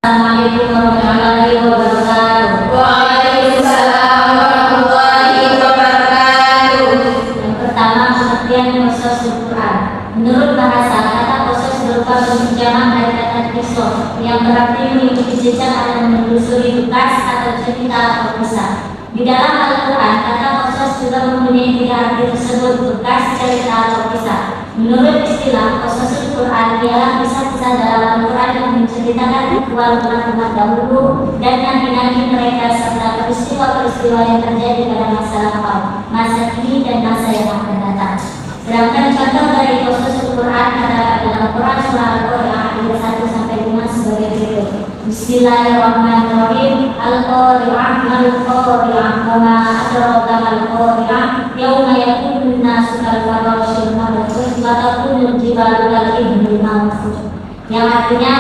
Assalamualaikum warahmatullahi wabarakatuh. Waalaikumsalam warahmatullahi wabarakatuh. Yang pertama, pengertian qasas Al-Quran. Menurut bahasa, kata qasas berupa bentuk jamak dari kata qisas yang berarti mengikuti jejak atau menelusuri bekas atau cerita atau kisah. Di dalam Al-Quran, kata qasas juga mempunyai tiga arti tersebut: bekas, cerita, atau kisah. Menurut istilah qasas Al-Quran ialah kisah-kisah dalam Al-Quran yang menceritakan ritual umat-umat dahulu dan nabi-nabi mereka serta peristiwa-peristiwa yang terjadi pada masa lampau, masa kini, dan masa yang akan datang. Sedangkan contoh dari qasas Al-Quran terdapat dalam Quran surah Al-Qari'ah ayat 1 sampai 5 sebagai berikut. Bismillahirrahmanirrahim. Al-Qari'ah mal-Qari'ah wa ma adraka mal-Qari'ah yauma yakunun nasu kal-farashil mabthus wa takunul jibalu kal-ihnil manfush. Yang artinya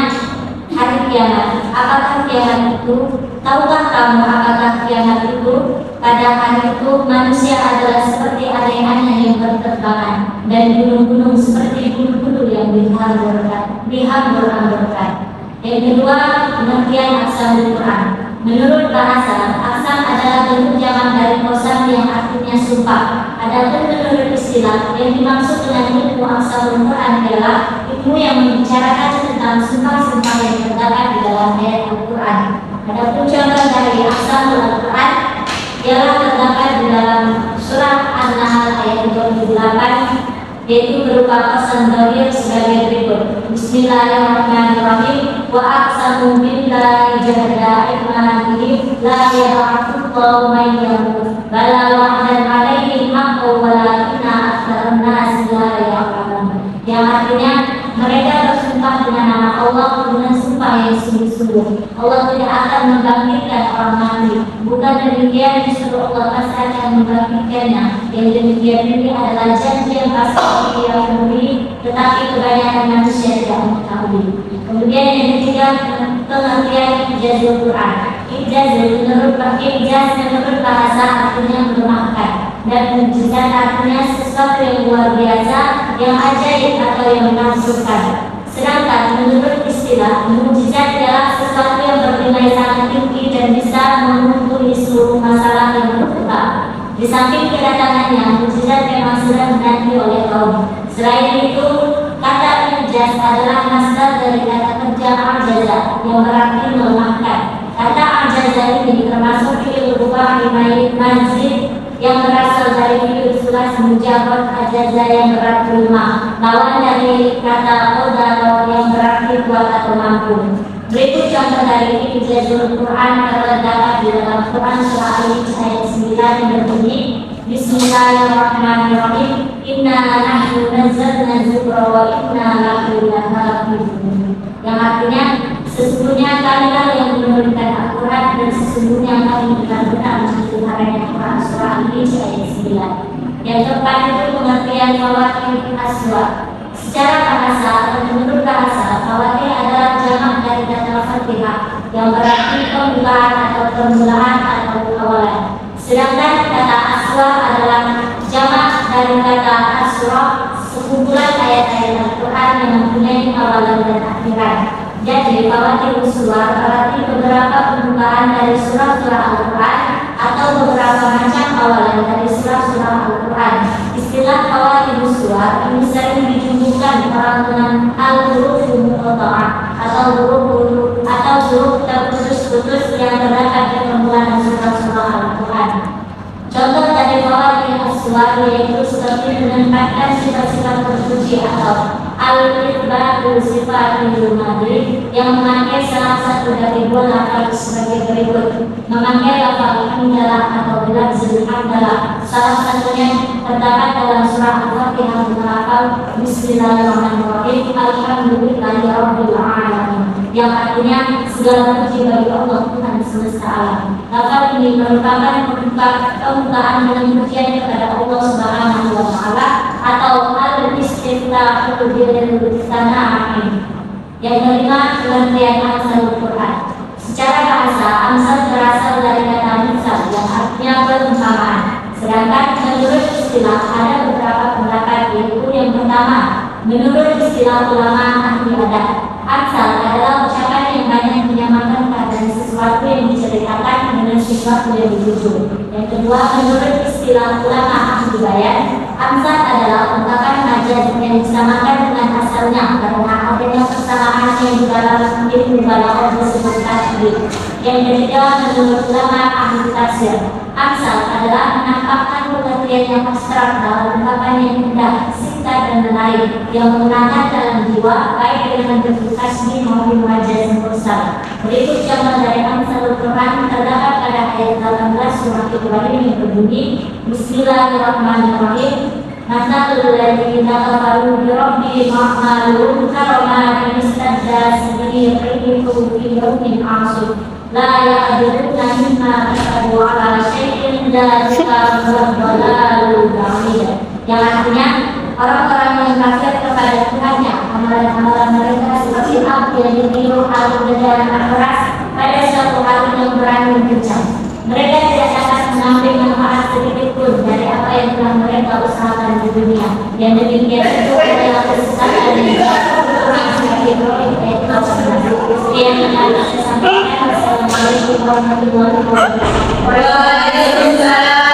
hari kiamat. Apakah kiamat itu? Tahukah kamu apakah kiamat itu? Pada hari itu manusia adalah seperti aneh-aneh yang berterbangan dan gunung-gunung seperti bulu-bulu yang dihambur-hamburkan. Yang kedua, pengertian aqsamul Quran. Menurut bahasa, aqsam adalah bentuk jamak dari qasam yang artinya sumpah. Adapun menurut istilah, yang dimaksud dengan ilmu aqsamul Quran adalah ilmu yang membicarakan tentang sumpah-sumpah yang terdapat di dalam ayat Al-Quran. Adapun contoh dari aqsamul Al-Quran ialah terdapat di dalam surah An-Nahl ayat 28, yaitu berupa qasam dhamir sebagai berikut. Bismillahirrahmanirrahim. Wa aqsamu billahi jahda aymanihim la yab'atsullahu man yamut bala wa'dan 'alaihi haqqan walakinna aktsarun nasi la ya'lamun. Yang artinya, mereka bersumpah dengan nama Allah dengan sumpah yang sungguh-sungguh. Allah tidak akan membangkitkan orang mati. Bukan demikian, justru Allah pasti akan membangkitkannya. Yang demikian ini adalah janji yang pasti yang murni, tetapi kebanyakan manusia tidak mengetahui. Kemudian yang ketiga, pengertian ijazul Quran. Menurut bahasa artinya melemahkan, dan mukjizat artinya sesuatu yang luar biasa, yang ajaib atau yang menakjubkan. Sedangkan menurut istilah, mukjizat adalah sesuatu yang bernilai sangat tinggi dan bisa mengumpuli seluruh masalah yang berkembang. Di samping kedatangannya, mukjizat memang sudah dinanti oleh kaum. Selain itu, kata ijaz adalah masdar dari kata kerja ajaza yang berarti melemahkan. Kata ajaza ini termasuk fi'il rubah mazid yang berasal dari fi'il sulas mujarrad ajaza yang berarti lemah, lawan dari kata qadara yang berarti kuat atau mampu. Berikut contoh dari ijazul Quran terdapat di dalam Quran surah ayat 9 yang berbunyi Bismillahirrahmanirrahim. Inna nahnu nazzalna dzikra wa inna lahu lahafizun. Yang artinya, sesungguhnya kamilah yang menurunkan Al-Quran dan sesungguhnya kami benar-benar memelihara Quran surah ayat 9. Yang keempat itu pengertian fawatir aswa. Secara bahasa atau menurut bahasa, fawatir adalah jamak dari kata Fatihah yang berarti permulaan atau permulaan atau awalan. Sedangkan kata aswa adalah jamak dari kata asra, sekumpulan ayat-ayat Al-Quran yang mempunyai awalan dan akhiran. Jadi, fawatir surah berarti beberapa pembukaan dari surah-surah Al-Quran atau beberapa macam awalan dari surah-surah Al-Quran. Istilah fawatir surah ini sering dijumbuhkan orang dengan al-huruf muqatta'ah atau huruf terputus-putus yang terdapat di permulaan surah-surah Al-Quran. Contoh dari fawatir surah yaitu seperti menempatkan sifat-sifat terpuji atau al-ithbatu sifatil madhi yang memakai salah satu dari dua lafaz sebagai berikut. Memakai lafaz hamdalah atau bilafzul hamdalah. Salah satunya terdapat dalam surah Al-Fatihah dengan lafaz Bismillahirrahmanirrahim. Alhamdulillahi rabbil alamin. Yang artinya segala puji bagi Allah Tuhan semesta alam. Lafaz ini merupakan pembukaan dengan pujian kepada Allah Subhanahu wa taala atau al-istiftahu bil sana'in. Yang kelima, pengertian amsalul Quran. Secara bahasa, amsal berasal dari kata misal yang artinya perumpamaan. Sedangkan menurut istilah ada beberapa pendapat, yaitu yang pertama, menurut istilah ulama ahli adat, amsal adalah ucapan yang banyak menyamakan 27. Yang kedua, menurut istilah ulama ahli bayan, amsal adalah ungkapan majaz yang disamakan dengan asalnya karena adanya persamaannya di dalam ilmu balaghah disebut tasbih. Yang ketiga, menurut ulama ahli tafsir, amsal adalah menampakkan pengertian yang abstrak dalam ungkapan yang indah, singkat dan menarik yang menggunakan dalam jiwa baik dengan bentuk tasbih maupun majaz mursal. Berikut contoh dari amsal Al-Quran terdapat pada ayat 18 surah Ibrahim yang berbunyi Bismillahirrahmanirrahim. Masalul ladzina kafaru bi rabbihim a'malun karamadin istadda bihi rihuhu fi yawmin 'asif la yaqdiruna mimma kasabu 'ala syai'in dzalika huwad-dhalalul ba'id. Yang artinya orang-orang yang kafir kepada Tuhannya, amalan-amalan mereka seperti api yang ditiup atau dengan keras pada suatu hari yang berangin kencang. Mereka tidak dapat mengambil manfaat sedikit pun dari apa yang telah mereka usahakan di dunia. Yang demikian itu adalah kesesatan yang kurang sedikit ayat 18. Yang akan saya sampaikan. Assalamualaikum warahmatullahi wabarakatuh. Waalaikumsalam